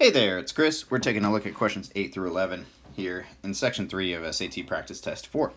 Hey there, it's Chris. We're taking a look at questions 8 through 11 here in section 3 of SAT Practice Test 4.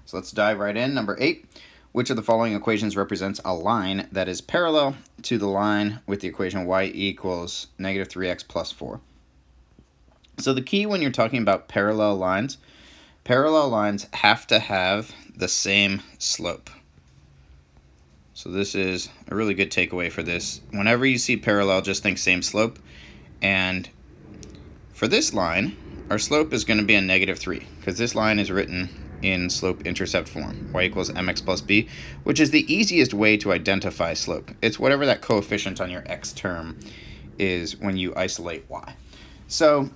So let's dive right in. Number 8, which of the following equations represents a line that is parallel to the line with the equation y equals negative 3x plus 4? So the key when you're talking about parallel lines have to have the same slope. So this is a really good takeaway for this. Whenever you see parallel, just think same slope. And for this line, our slope is going to be a negative 3, because this line is written in slope-intercept form, y equals mx plus b, which is the easiest way to identify slope. It's whatever that coefficient on your x term is when you isolate y. So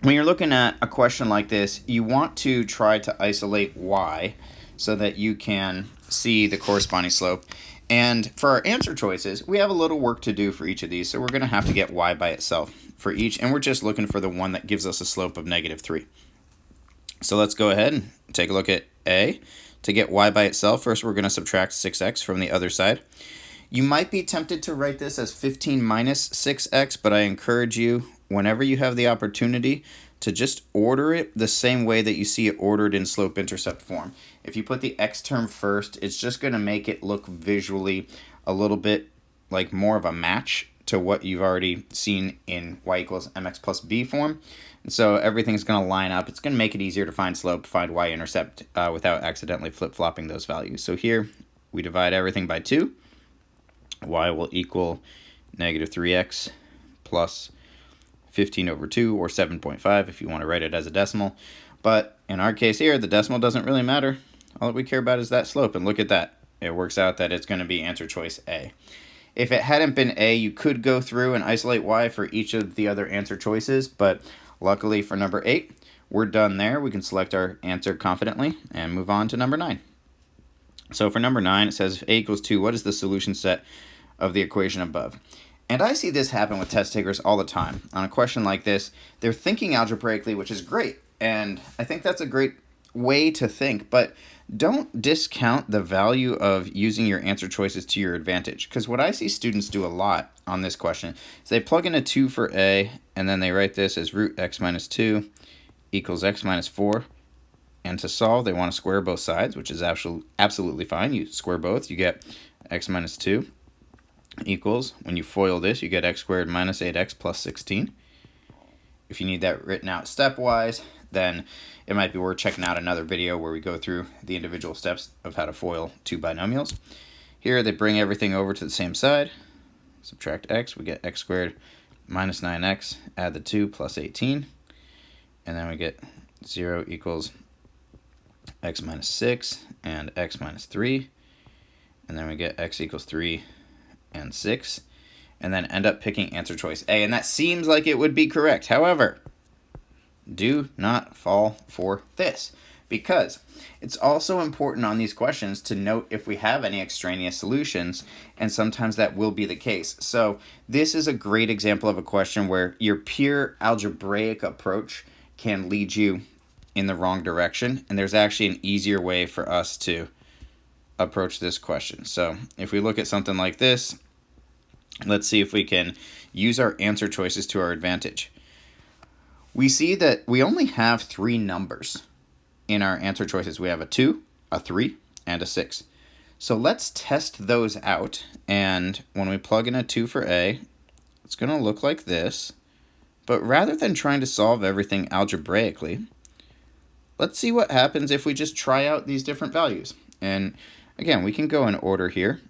when you're looking at a question like this, you want to try to isolate y so that you can see the corresponding slope. And for our answer choices, we have a little work to do for each of these, so we're going to have to get y by itself for each, and we're just looking for the one that gives us a slope of negative 3. So let's go ahead and take a look at A. To get y by itself, first we're going to subtract 6x from the other side. You might be tempted to write this as 15 minus 6x, but I encourage you, whenever you have the opportunity, to just order it the same way that you see it ordered in slope-intercept form. If you put the x term first, it's just going to make it look visually a little bit like more of a match to what you've already seen in y equals mx plus b form. And so everything's going to line up. It's going to make it easier to find slope, find y-intercept without accidentally flip-flopping those values. So here we divide everything by 2. Y will equal negative 3x plus 15 over 2, or 7.5 if you want to write it as a decimal. But in our case here, the decimal doesn't really matter. All that we care about is that slope, and look at that. It works out that it's going to be answer choice A. If it hadn't been A, you could go through and isolate y for each of the other answer choices, but luckily for number 8, we're done there. We can select our answer confidently and move on to number 9. So for number 9, it says if A equals 2, what is the solution set of the equation above? And I see this happen with test takers all the time. On a question like this, they're thinking algebraically, which is great, and I think that's a great way to think, but don't discount the value of using your answer choices to your advantage, because what I see students do a lot on this question is they plug in a 2 for A, and then they write this as root x minus 2 equals x minus 4, and to solve, they want to square both sides, which is absolutely fine. You square both, you get x minus 2 equals, when you FOIL this, you get x squared minus 8x plus 16. If you need that written out stepwise, then it might be worth checking out another video where we go through the individual steps of how to FOIL two binomials. Here they bring everything over to the same side. Subtract x, we get x squared minus 9x, add the 2 plus 18, and then we get 0 equals x minus 6 and x minus 3, and then we get x equals 3 and 6, and then end up picking answer choice A, and that seems like it would be correct. However, do not fall for this, because it's also important on these questions to note if we have any extraneous solutions, and sometimes that will be the case. So this is a great example of a question where your pure algebraic approach can lead you in the wrong direction, and there's actually an easier way for us to approach this question. So if we look at something like this, let's see if we can use our answer choices to our advantage. We see that we only have 3 numbers in our answer choices. We have a 2, a 3, and a 6. So let's test those out, and when we plug in a 2 for A, it's going to look like this. But rather than trying to solve everything algebraically, let's see what happens if we just try out these different values. And again, we can go in order here.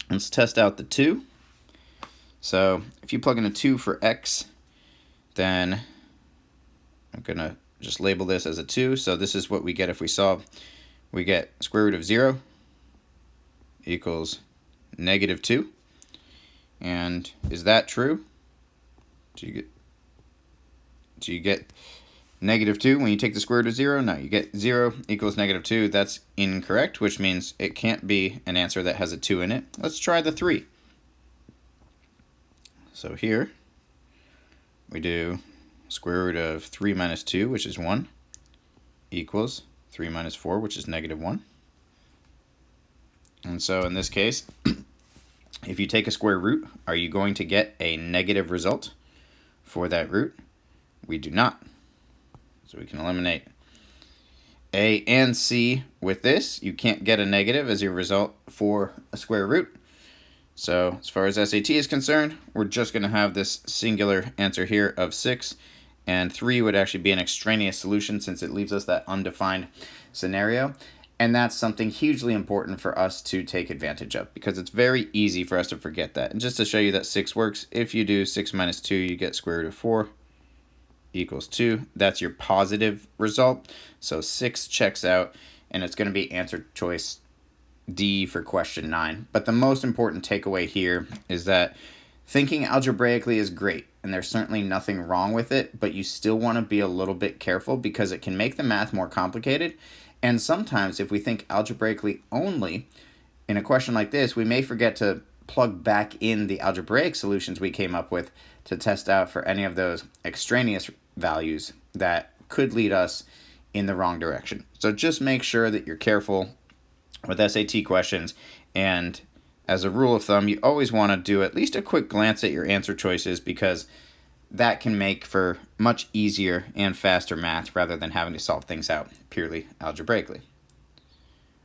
Let's test out the 2. So if you plug in a 2 for x, then I'm going to just label this as a 2. So this is what we get if we solve. We get square root of 0 equals negative 2. And is that true? Do you get negative 2 when you take the square root of 0? No, you get 0 equals negative 2. That's incorrect, which means it can't be an answer that has a 2 in it. Let's try the 3. So here we do square root of 3 minus 2, which is 1, equals 3 minus 4, which is negative 1. And so in this case, if you take a square root, are you going to get a negative result? for that root? We do not. So we can eliminate A and C with this. You can't get a negative as your result for a square root. So as far as SAT is concerned, we're just going to have this singular answer here of 6, and 3 would actually be an extraneous solution since it leaves us that undefined scenario. And that's something hugely important for us to take advantage of because it's very easy for us to forget that. And just to show you that 6 works, if you do 6 minus 2, you get square root of 4 equals 2. That's your positive result. So 6 checks out, and it's going to be answer choice D for question 9. But the most important takeaway here is that thinking algebraically is great, and there's certainly nothing wrong with it, but you still want to be a little bit careful because it can make the math more complicated. And sometimes if we think algebraically only in a question like this, we may forget to plug back in the algebraic solutions we came up with to test out for any of those extraneous values that could lead us in the wrong direction. So just make sure that you're careful with SAT questions, and as a rule of thumb, you always want to do at least a quick glance at your answer choices because that can make for much easier and faster math rather than having to solve things out purely algebraically.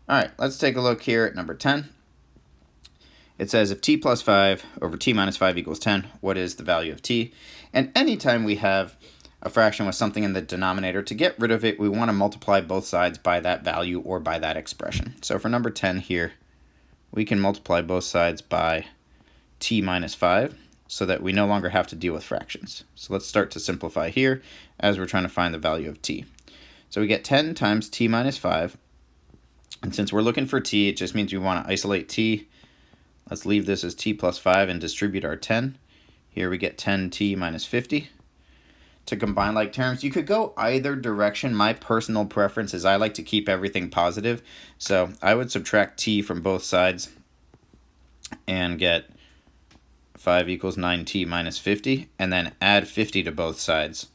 All right, let's take a look here at number 10. It says if t plus 5 over t minus 5 equals 10, what is the value of t? And anytime we have a fraction with something in the denominator, to get rid of it, we want to multiply both sides by that value or by that expression. So for number 10 here, we can multiply both sides by t minus 5 so that we no longer have to deal with fractions. So let's start to simplify here as we're trying to find the value of t. So we get 10 times t minus 5, and since we're looking for t, it just means we want to isolate t. Let's leave this as t plus 5 and distribute our 10. Here we get 10t minus 50. To combine like terms, you could go either direction. My personal preference is I like to keep everything positive. So I would subtract t from both sides and get 5 equals 9t minus 50, and then add 50 to both sides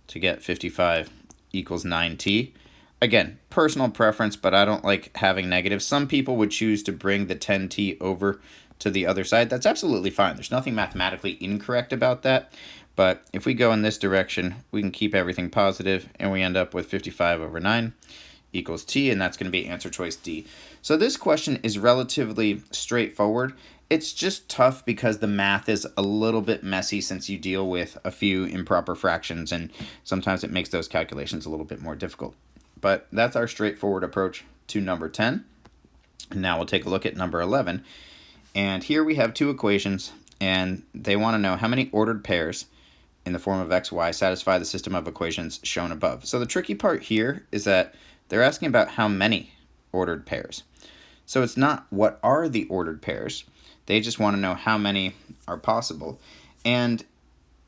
to get 55 equals 9t. Again, personal preference, but I don't like having negatives. Some people would choose to bring the 10t over to the other side. That's absolutely fine. There's nothing mathematically incorrect about that. But if we go in this direction, we can keep everything positive, and we end up with 55 over 9 equals t, and that's going to be answer choice D. So this question is relatively straightforward. It's just tough because the math is a little bit messy since you deal with a few improper fractions, and sometimes it makes those calculations a little bit more difficult. But that's our straightforward approach to number 10. And now we'll take a look at number 11. And here we have two equations, and they want to know how many ordered pairs in the form of x, y satisfy the system of equations shown above. So the tricky part here is that they're asking about how many ordered pairs. So it's not what are the ordered pairs. They just want to know how many are possible. And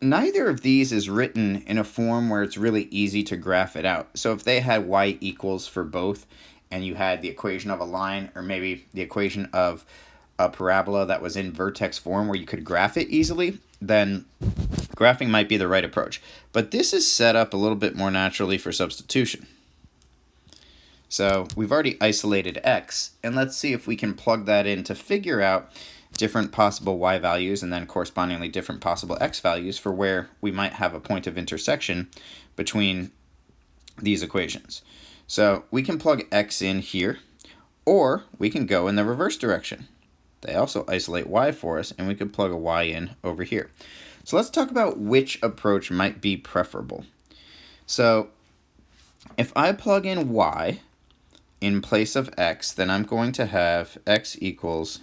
neither of these is written in a form where it's really easy to graph it out. So if they had y equals for both, and you had the equation of a line, or maybe the equation of a parabola that was in vertex form where you could graph it easily, then graphing might be the right approach. But this is set up a little bit more naturally for substitution. So we've already isolated x, and let's see if we can plug that in to figure out different possible y values and then correspondingly different possible x values for where we might have a point of intersection between these equations. So we can plug x in here, or we can go in the reverse direction. They also isolate y for us, and we could plug a y in over here. So let's talk about which approach might be preferable. So if I plug in y in place of x, then I'm going to have x equals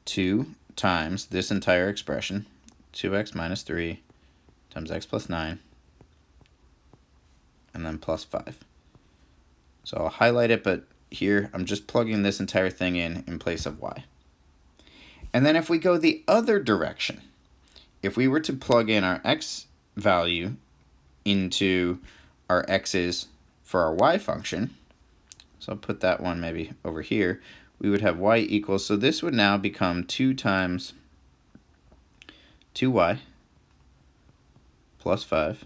2 times this entire expression, 2x minus 3 times x plus 9, and then plus 5. So I'll highlight it, but here I'm just plugging this entire thing in place of y. And then if we go the other direction, if we were to plug in our x value into our x's for our y function, so I'll put that one maybe over here, we would have y equals, so this would now become 2 times 2y plus 5,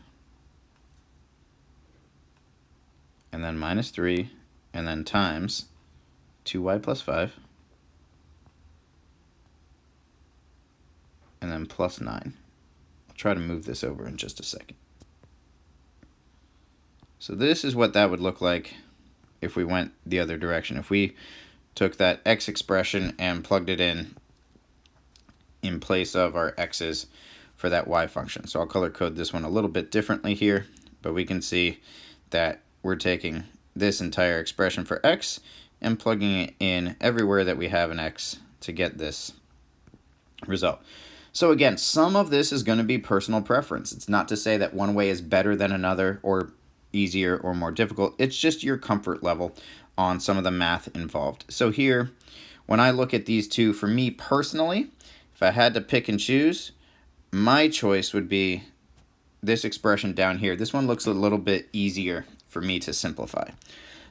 and then minus 3, and then times 2y plus 5, and then plus 9. I'll try to move this over in just a second. So this is what that would look like if we went the other direction. If we took that x expression and plugged it in place of our x's for that y function. So I'll color code this one a little bit differently here, but we can see that we're taking this entire expression for x and plugging it in everywhere that we have an x to get this result. So again, some of this is going to be personal preference. It's not to say that one way is better than another or easier or more difficult. It's just your comfort level on some of the math involved. So here, when I look at these two, for me personally, if I had to pick and choose, my choice would be this expression down here. This one looks a little bit easier for me to simplify.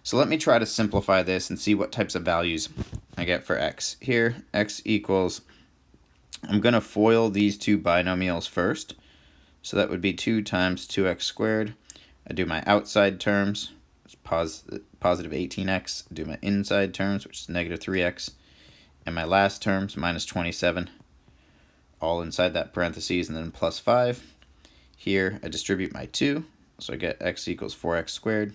So let me try to simplify this and see what types of values I get for x. Here, x equals, I'm going to FOIL these two binomials first. So that would be 2 times 2x squared. I do my outside terms, which is positive 18x. I do my inside terms, which is negative 3x. And my last terms, minus 27, all inside that parentheses, and then plus 5. Here, I distribute my 2, so I get x equals 4x squared.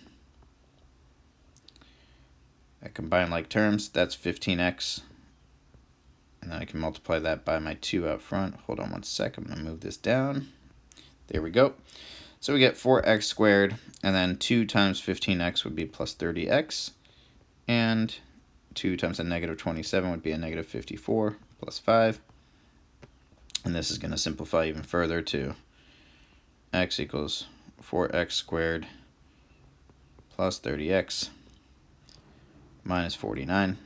I combine like terms, that's 15x. And then I can multiply that by my 2 out front. Hold on one sec, I'm going to move this down. There we go. So we get 4x squared, and then 2 times 15x would be plus 30x. And 2 times a negative 27 would be a negative 54 plus 5. And this is going to simplify even further to x equals 4x squared plus 30x minus 49.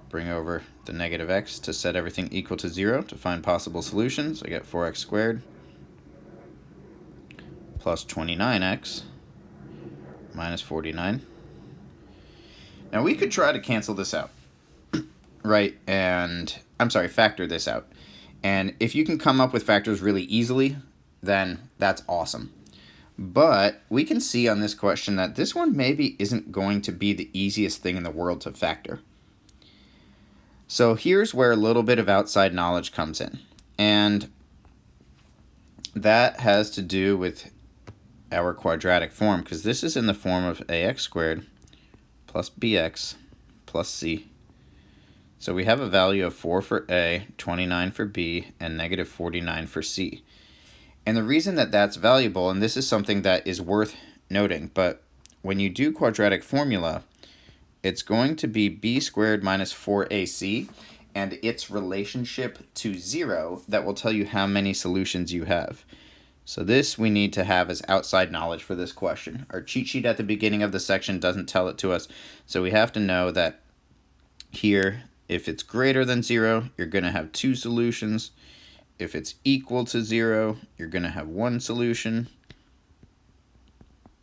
Bring over the negative x to set everything equal to 0 to find possible solutions. I get 4x squared plus 29x minus 49. Now we could try to cancel this out, right? And I'm sorry, factor this out. And if you can come up with factors really easily, then that's awesome. But we can see on this question that this one maybe isn't going to be the easiest thing in the world to factor. So here's where a little bit of outside knowledge comes in. And that has to do with our quadratic form, because this is in the form of ax squared plus bx plus c. So we have a value of 4 for a, 29 for b, and negative 49 for c. And the reason that that's valuable, and this is something that is worth noting, but when you do quadratic formula, it's going to be b squared minus 4ac and its relationship to 0 that will tell you how many solutions you have. So this we need to have as outside knowledge for this question. Our cheat sheet at the beginning of the section doesn't tell it to us, so we have to know that here, if it's greater than 0, you're going to have 2 solutions. If it's equal to 0, you're going to have 1 solution.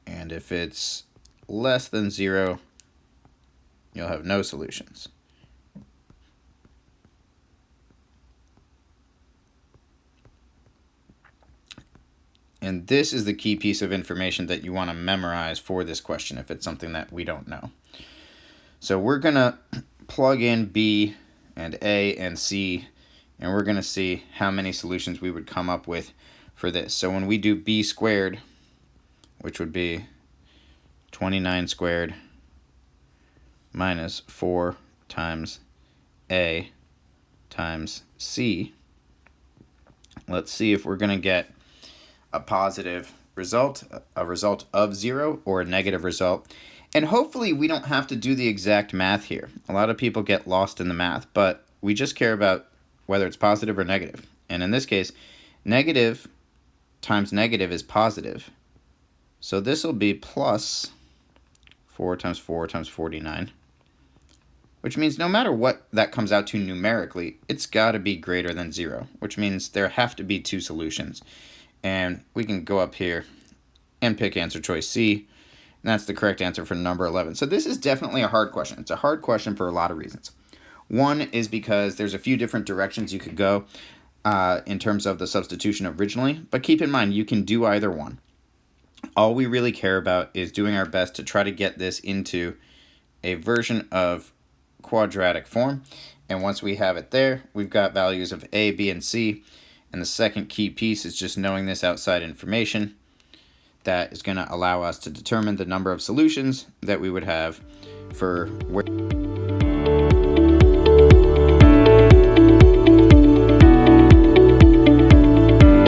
And if it's less than 0, you'll have no solutions. And this is the key piece of information that you want to memorize for this question if it's something that we don't know. So we're going to plug in b and a and c, and we're going to see how many solutions we would come up with for this. So when we do b squared, which would be 29 squared minus 4 times a times c, let's see if we're going to get a positive result, a result of 0, or a negative result. And hopefully we don't have to do the exact math here. A lot of people get lost in the math, but we just care about whether it's positive or negative. And in this case, negative times negative is positive. So this will be plus 4 times 4 times 49, which means no matter what that comes out to numerically, it's got to be greater than 0, which means there have to be 2 solutions. And we can go up here and pick answer choice C, and that's the correct answer for number 11. So this is definitely a hard question. It's a hard question for a lot of reasons. One is because there's a few different directions you could go in terms of the substitution originally, but keep in mind you can do either one. All we really care about is doing our best to try to get this into a version of quadratic form, and once we have it there, we've got values of a, b, and c, And the second key piece is just knowing this outside information that is going to allow us to determine the number of solutions that we would have for where